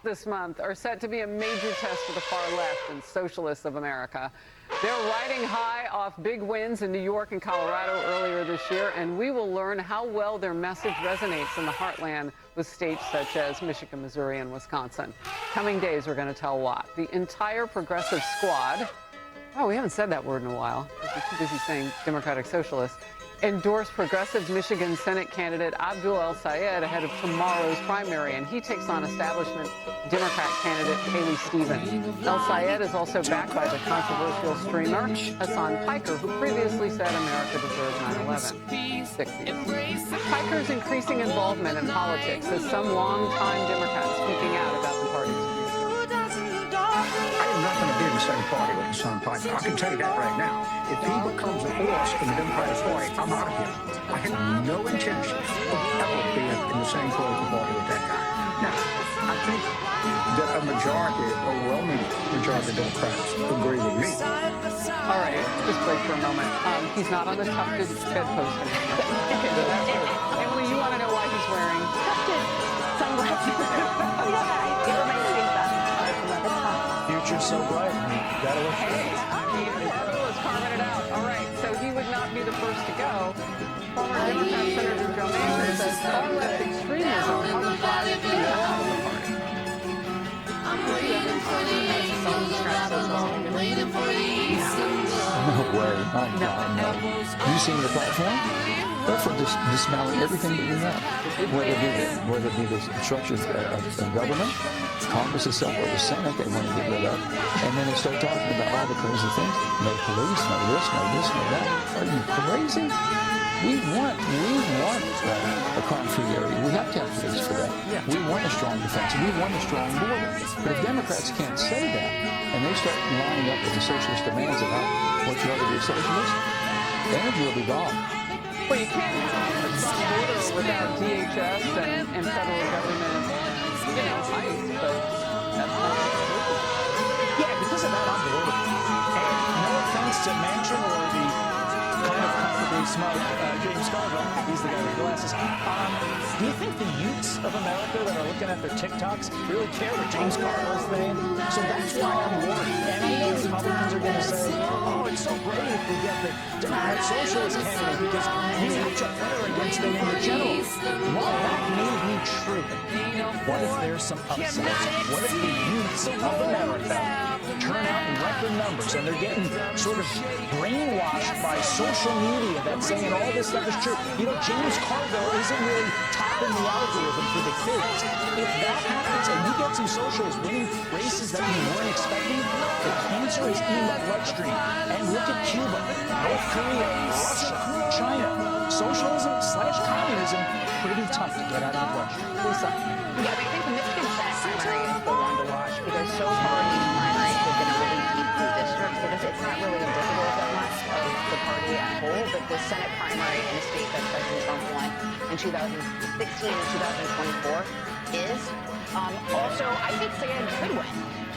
this month are set to be a major test for the far left and socialists of America. They're riding high off big wins in New York and Colorado earlier this year, and we will learn how well their message resonates in the heartland with states such as Michigan, Missouri, and Wisconsin. Coming days are going to tell what. The entire progressive squad, oh, we haven't said that word in a while because we're too busy saying Democratic Socialists, endorsed progressive Michigan Senate candidate Abdul El-Sayed ahead of tomorrow's primary, and he takes on establishment Democrat candidate Haley Stevens. El-Sayed is also backed by the controversial streamer Hassan Piker, who previously said America deserves 9/11. 60s. Piker's increasing involvement in politics has some longtime Democrats speaking out about the party's future. I am not going to be in the same party with Hassan Piker. I can tell you that right now. If he becomes a force in the Democratic Party, I'm out of here. I have no intention of ever being in the same political party with that guy. Now, I think that a majority, overwhelming majority of Democrats agree with me. All right, just break for a moment. He's not on the tufted bedpost anymore. Emily, you want to know why he's wearing tufted sunglasses? Oh, yeah. It reminds me of that. Future's so bright. You gotta look. Hey, Carl is carving it out. All right, so he would not be the first to go. Former Democrat Senator Joe Manchin says far-left extremism helped drive the female out of the party. I'm waiting for the I'm waiting for the No way. My God, no. Have you seen the platform? They're for dismantling everything that we have. Whether it be the structures of government, Congress itself, or the Senate, they want to get rid of. And then they start talking about all the crazy things. No police, no this, no this, no that. Are you crazy? We want a crime-free area. We have to have police for that. Yeah. We want a strong defense. We want a strong border. But if Democrats can't say that, and they start lining up with the socialist demands about what you ought to be a socialist, energy will be gone. Well, you can't have a strong border without DHS and federal government, ICE, but that's not true. Yeah, because of that, I'm bored. And no offense to Manchin or the kind of comfortably smug James Carville, he's the guy with glasses. Do you think the youths of America that are looking at their TikToks really care what James Carville's saying? So that's why I'm worried. And I know Republicans are going to say, oh, it's so great if we get the Democrat Socialist candidate because we match up better against them in the general. While that may be true, what if there's some upside? What if the youths of America turn out in record numbers and they're getting sort of brainwashed by social media that's saying all this stuff is true? You know, James Carville isn't really topping the algorithm for the kids. If that happens and you get some socialists winning races that you weren't expecting, the cancer is in the bloodstream. And look at Cuba, North Korea, Russia, China. Socialism/communism, pretty tough to get out of the bloodstream. Lisa. Yeah, I think the Michigan Senate primary is the one to watch because so far these primaries have been a really deep blue district because it's not really indicative that much of the party as a whole, but the Senate primary in a state that President Trump won in 2016 and 2024 is. Also, I think Sayed could win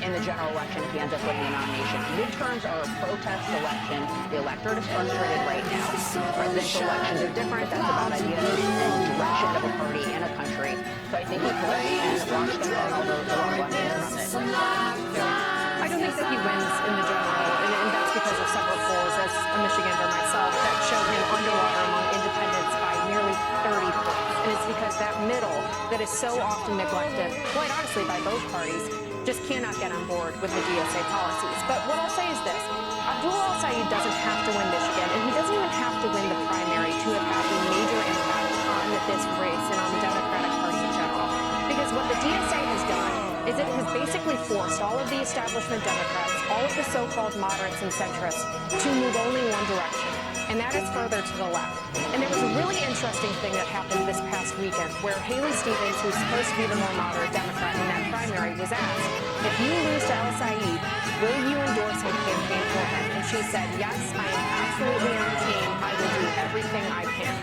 in the general election if he ends up winning the nomination. Midterms are a protest election. The electorate is frustrated right now. Presidential elections are different. That's about ideas and direction of a party and a country. So I think he could, and watch them run all the wrong buttons from it. I don't think that he wins in the general, and that's because of several polls, as a Michigander myself, that show him underwater among independents by nearly 30 points. And it's because that middle that is so often neglected, quite honestly, by both parties, just cannot get on board with the DSA policies. But what I'll say is this. Abdul El-Sayed doesn't have to win Michigan, and he doesn't even have to win the primary to have had a major impact on this race and on the Democratic Party in general. Because what the DSA has done is it has basically forced all of the establishment Democrats, all of the so-called moderates and centrists, to move only one direction, and that is further to the left. And there was a really interesting thing that happened this past weekend where Haley Stevens, who's supposed to be the more moderate Democrat in that primary, was asked, if you lose to El-Sayed, will you endorse him, campaign for him? And she said, yes, I am absolutely on the team. I will do everything I can.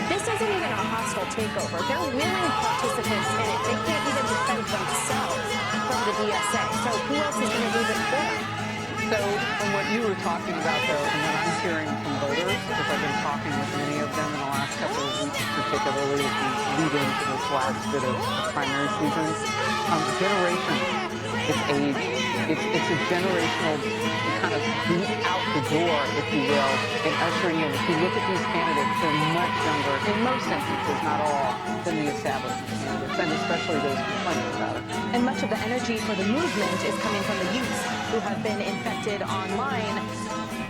This isn't even a hostile takeover. They're willing participants in it. They can't even defend themselves from the DSA. So who else is going to do this for them? So from what you were talking about, though, and what I'm hearing from voters, because I've been talking with many of them in the last couple of weeks to particularly as we lead into this last bit of primary season. Generation, it's age. It's a generational kind of boot out the door, if you will, and ushering in. If you look at these candidates, they're much younger, in most instances, not all, than the established candidates, and especially those complaining about it. And much of the energy for the movement is coming from the youths who have been infected online.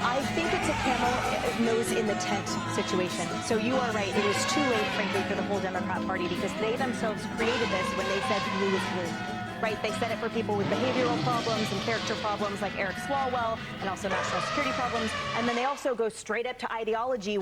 I think it's a camel nose in the tent situation. So you are right. It was too late, frankly, for the whole Democrat Party because they themselves created this when they said blue is blue. Right? They said it for people with behavioral problems and character problems like Eric Swalwell and also national security problems. And then they also go straight up to ideology.